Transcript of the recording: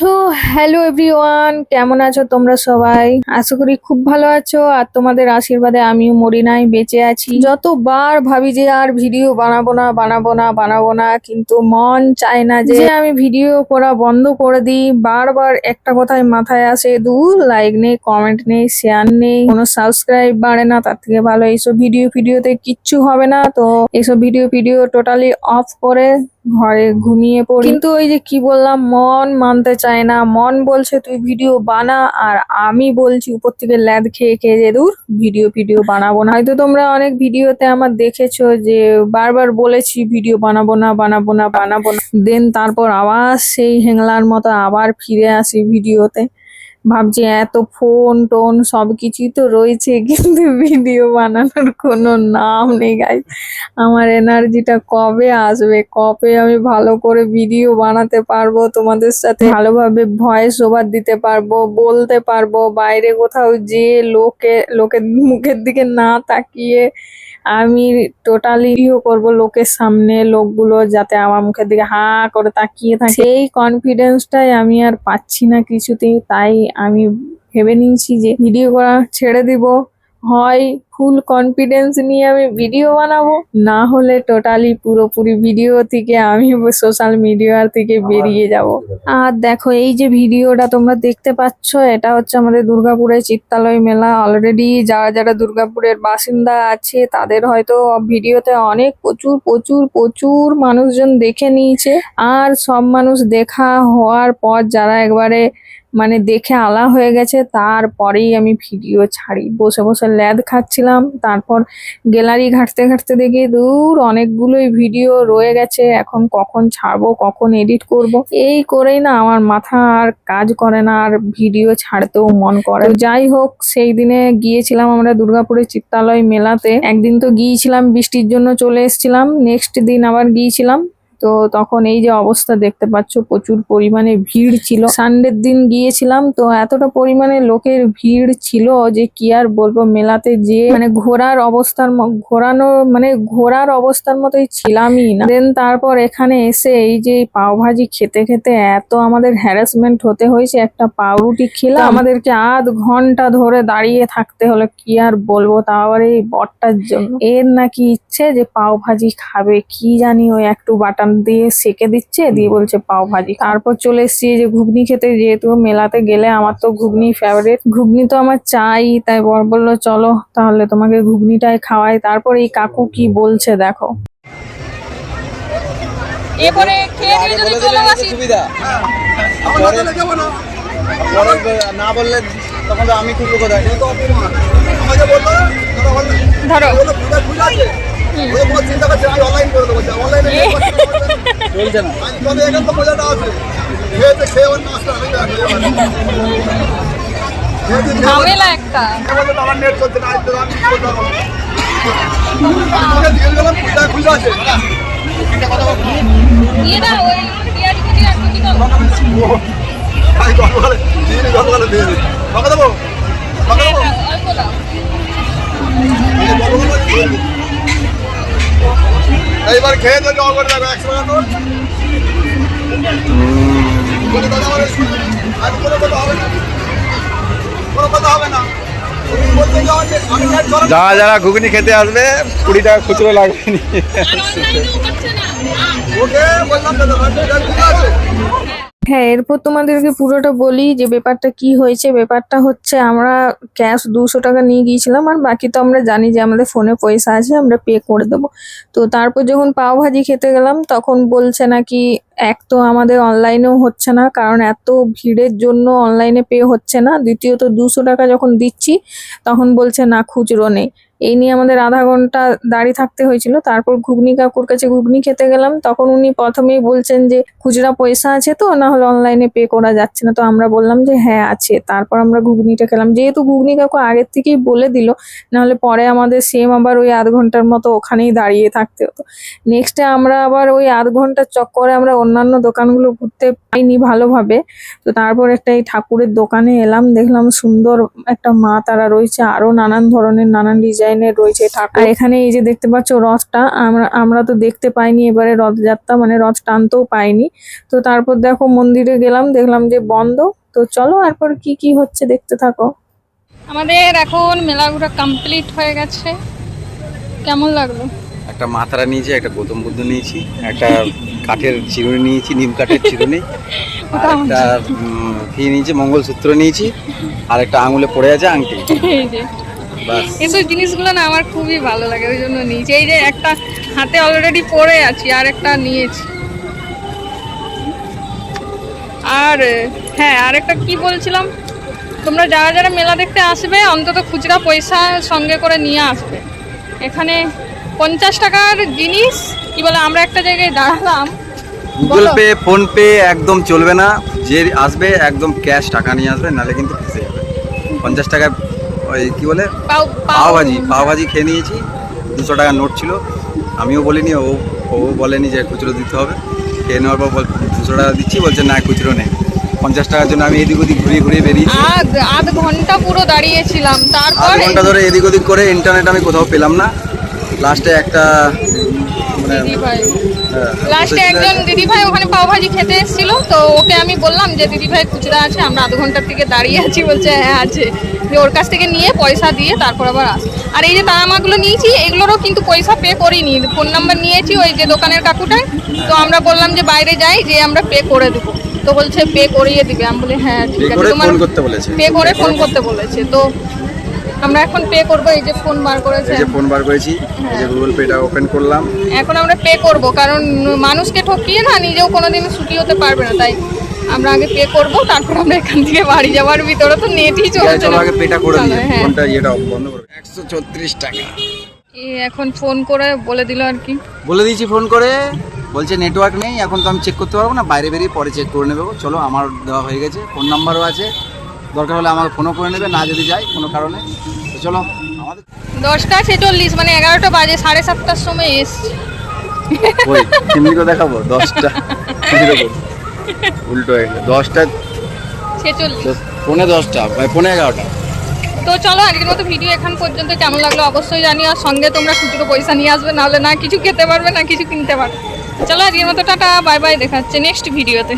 So hello everyone, কেমন আছো তোমরা সবাই? আশা করি খুব ভালো আছো। আর তোমাদের আশীর্বাদে আমিও মরি নাই, বেঁচে আছি। যতবার ভাবি যে আর ভিডিও বানাবো না, কিন্তু মন চায় না যে আমি ভিডিও করা বন্ধ করে দিই। বারবার একটা কথাই মাথায় আসে, দূর লাইক নেই, কমেন্ট নেই, শেয়ার নেই, কোনো সাবস্ক্রাইব বাড়ে না। তার থেকে ভালো এইসব ভিডিওতে কিচ্ছু হবে না। তো এইসব ভিডিও টোটালি অফ করে ঘরে ঘুমিয়ে পড়ি। কিন্তু ওই যে কি বললাম, মন মানতে চায় না। মন বলছে তুই ভিডিও বানা, আর আমি বলছি উপর থেকে ল্যাদ খেয়ে খেয়ে যে দূর ভিডিও বানাবো না। হয়তো তোমরা অনেক ভিডিওতে আমার দেখেছো যে বারবার বলেছি ভিডিও বানাবো না। দেন তারপর আবার সেই হেংলার মতো আবার ফিরে আসি ভিডিওতে। ভাবছি এত ফোন টোন সবকিছুই তো রয়েছে, কিন্তু ভিডিও বানানোর কোনো নাম নেই গাইস। আমার এনার্জিটা কবে আসবে, কবে আমি ভালো করে ভিডিও বানাতে পারবো, তোমাদের সাথে ভালোভাবে ভয়েস ওভার দিতে পারবো, বলতে পারবো, বাইরে কোথাও যে লোকের মুখের দিকে না তাকিয়ে আমি টোটালি ভিডিও করবো লোকের সামনে, লোকগুলো যাতে আমার মুখের দিকে হা করে তাকিয়ে থাকে। সেই কনফিডেন্সটাই আমি আর পাচ্ছি না কিছুতেই। তাই আমি ভেবে নিয়েছি যে ভিডিও করা ছেড়ে দিব। হয় ফুল কনফিডেন্স নিয়ে আমি ভিডিও বানাবো, না হলে টোটালি পুরোপুরি ভিডিও থেকে আমি সোশ্যাল মিডিয়া থেকে বেরিয়ে যাব। আর দেখো, এই যে ভিডিওটা তোমরা দেখতে পাচ্ছ, এটা হচ্ছে আমাদের দুর্গাপুরের চিত্তালয় মেলা। অলরেডি যারা দুর্গাপুরের বাসিন্দা আছে তাদের হয়তো ভিডিওতে অনেক প্রচুর মানুষজন দেখে নিয়েছে। আর সব মানুষ দেখা হওয়ার পর যারা একবারে মানে দেখে আলা হয়ে গেছে, তারপরেই আমি ভিডিও ছাড়ি। বসে ল্যাদ খাচ্ছিলাম, তারপর গ্যালারি ঘাঁটতে দেখি দূর অনেকগুলোই ভিডিও রয়ে গেছে। এখন কখন ছাড়বো, কখন এডিট করব, এই করেই না আমার মাথা আর কাজ করে না, আর ভিডিও ছাড়তেও মন করে। তো যাই হোক, সেই দিনে গিয়েছিলাম আমরা দুর্গাপুরের চিত্তালয় মেলাতে। একদিন তো গিয়েছিলাম, বৃষ্টির জন্য চলে এসেছিলাম। নেক্সট দিন আবার গিয়েছিলাম। তো তখন এই যে অবস্থা দেখতে পাচ্ছ, প্রচুর পরিমাণে ভিড় ছিল। সানডের দিন গিয়েছিলাম, তো এতটা পরিমাণে লোকের ভিড় ছিল যে কি আর বলবো। মেলাতে যে মানে ঘোরার অবস্থার মতোই ছিলামই না। দেন তারপর এখানে এসে এই যে পাও ভাজি খেতে এত আমাদের হ্যারাসমেন্ট হতে হয়েছে। একটা পাউরুটি খেলাম, আমাদেরকে আধ ঘন্টা ধরে দাঁড়িয়ে থাকতে হলো। কি আর বলবো, তাও আবার এই বরটার জন্য। এর নাকি ইচ্ছে যে পাও ভাজি খাবে, কি জানি ওই একটু বাটার দিয়ে সেকে দিচ্ছে, দিয়ে বলছে পাও ভাজি। তারপর চলে এসেছি এই যে ঘুগনি খেতে। যেহেতু মেলাতে গেলে আমার তো ঘুগনি ফেভারিট, ঘুগনি তো আমার চাই। তাই বর বললো চলো তাহলে তোমাকে ঘুগনিটাই খাওয়াই। তারপর এই কাকু কি বলছে দেখো। এরপরে খেয়ে দিয়ে যদি চলে আসি সুবিধা, না বললে তখন তো আমি খুঁজবো কোথায়। ধরো চলছে না, ঝামেলা একটা। এইবার খেয়ে তো জমা করে দেখো 100 টাকা নোট। যারা ঘুগনি খেতে আসবে 20 টাকা খুচরো লাগবে। হ্যাঁ, এরপর তোমাদেরকে পুরোটা বলি যে ব্যাপারটা কি হয়েছে। ব্যাপারটা হচ্ছে আমরা ক্যাশ 200 টাকা নিয়ে গিয়েছিলাম, আর বাকি তো আমরা জানি যে আমাদের ফোনে পয়সা আছে, আমরা পে করে দেবো। তো তারপর যখন পাও ভাজি খেতে গেলাম, তখন বলছে নাকি এক তো আমাদের অনলাইনেও হচ্ছে না, কারণ এত ভিড়ের জন্য অনলাইনে পে হচ্ছে না। দ্বিতীয়ত 200 টাকা যখন দিচ্ছি তখন বলছে না খুচরো নেই। এই নিয়ে আমাদের আধা ঘন্টা দাঁড়িয়ে থাকতে হয়েছিল। তারপর ঘুগনি কাকুর কাছে ঘুগনি খেতে গেলাম, তখন উনি প্রথমেই বলছেন যে খুচরা পয়সা আছে তো, না হলে অনলাইনে পে করা যাচ্ছে না। তো আমরা বললাম যে হ্যাঁ আছে। তারপর আমরা ঘুগনিটা খেলাম, যেহেতু ঘুগনি কাকু আগের থেকেই বলে দিল, নাহলে পরে আমাদের সেম আবার ওই আধ ঘন্টার মতো ওখানেই দাঁড়িয়ে থাকতে হতো। নেক্সটে আমরা আবার ওই আধ ঘন্টার চক্করে আমরা অন্যান্য দোকানগুলো ঘুরতে পাইনি ভালোভাবে। তো তারপর একটা এই ঠাকুরের দোকানে এলাম, দেখলাম সুন্দর একটা মা তারা রয়েছে, আরো নানান ধরনের নানান ডিজাইন ডিজাইনের রয়েছে ঠাকুর। আর এখানে এই যে দেখতে পাচ্ছ রথটা, আমরা তো দেখতে পাইনি এবারে রথযাত্রা, মানে রথ টানতেও পাইনি। তো তারপর দেখো মন্দিরে গেলাম, দেখলাম যে বন্ধ। তো চলো এরপর কি কি হচ্ছে দেখতে থাকো। আমাদের এখন মেলা ঘোরা কমপ্লিট হয়ে গেছে। কেমন লাগলো? একটা মাথারা নিয়েছি, একটা গৌতম বুদ্ধ নিয়েছি, একটা কাঠের চিরুনি নিয়েছি, নিম কাঠের চিরুনি, আর একটা কি নিয়েছি, মঙ্গলসূত্র নিয়েছি, আর একটা আঙুলে পড়ে আছে আংটি। এই যে বাস। এসব জিনিসগুলো না আমার খুবই ভালো লাগে, ওই জন্য নিয়েছি। এই যে একটা হাতে অলরেডি পরে আছি, আর একটা নিয়েছি। আর হ্যাঁ, আর একটা কি বলছিলাম, তোমরা যারা যারা মেলা দেখতে আসবে অন্তত খুচরা পয়সা সঙ্গে করে নিয়ে আসবে। এখানে 50 টাকার জিনিস কি বলে, আমরা একটা জায়গায় দাঁড়ালাম। গুগল বলো। পে, ফোন পে একদম চলবে না। যে আসবে একদম ক্যাশ টাকা নিয়ে আসবে, নাহলে কিন্তু ফেসে যাবে। 50 টাকায় ওই কি বলে পাওভাজি খেয়ে নিয়েছি। 200 টাকার নোট ছিল, আমিও বলিনি, ও বলেনি যে খুচরো দিতে হবে। খেয়ে নেওয়ার পর 200 টাকা দিচ্ছি, বলছে না খুচরো নেই। 50 টাকার জন্য আমি এদিক ওদিক ঘুরিয়ে ঘুরিয়ে বেরিয়েছি। আধ ঘন্টা পুরো দাঁড়িয়েছিলাম। আধ তারপর ঘন্টা ধরে এদিক ওদিক করে ইন্টারনেট আমি কোথাও পেলাম না। লাস্টে একটা মানে দিদিভাই, হ্যাঁ, লাস্টে একজন দিদিভাই ওখানে পাওভাজি খেতে এসেছিল। তো ওকে আমি বললাম যে দিদিভাই খুচরা আছে, আমরা আধ ঘন্টার থেকে দাঁড়িয়ে আছি। বলছে হ্যাঁ আছে। যে ওর কাছ থেকে নিয়ে পয়সা দিয়ে তারপর আবার আস। আর এই যে তারামাগুলো নিয়েছি, এগুলোরও কিন্তু পয়সা পে করিনি, ফোন নাম্বার নিয়েছি ওই যে দোকানের কাকুটাই। তো আমরা বললাম যে বাইরে যাই, যে আমরা পে করে দেবো। তো বলছে পে করিয়ে দিবে। আমি বলি হ্যাঁ ঠিক আছে, তোমার ফোন করতে বলেছে। পে করে ফোন করতে বলেছে। তো আমরা এখন পে করবো। এই যে ফোন বার করেছে, এই যে ফোন বার করেছি, এই যে গুগল পেটা ওপেন করলাম। এখন আমরা পে করব, কারণ মানুষকে ঠকিয়ে না নিজেও কোনোদিন সুখী হতে পারবে না। তাই আমরা আগে পে করব, তারপর আমরা এখান থেকে বাড়ি যাওয়ার ভিতরে তো নেটই চলছে চলো না। আগে পেটা করে দিই, চলো, হ্যাঁ। ফোনটা ইয়েটা বন্ধ করে। 134 টাকা এখন ফোন করে বলে দিল আর কি। বলে দিয়েছি ফোন করে, বলছে নেটওয়ার্ক নেই, এখন তো আমি চেক করতে পারবো না, বাইরে বেরিয়ে পরে চেক করে নেবো। চলো, আমার দেওয়া হয়ে গেছে, ফোন নাম্বারও আছে, দরকার হলে আমাকে ফোনও করে নেবে, না যদি যাই কোনো কারণে। তো চলো, আমাদের 10:46 মানে 11টা বাজে, 7:30টার সময় এসছি। ওই চিমনিকে দেখাবো 10টা উল্টো হয়ে গেল। 10টা 46। পৌনে 10টা, পৌনে 11টা। তো চলো, আজকের মতো ভিডিও এখান পর্যন্ত। কেমন লাগলো অবশ্যই জানিও। আর সঙ্গে তোমরা খুচরো পয়সা নিয়ে আসবে, নাহলে না কিছু খেতে পারবে না কিছু কিনতে পারবে। চলো আজকের মতো টাটা, বাই বাই, দেখা হচ্ছে নেক্সট ভিডিওতে।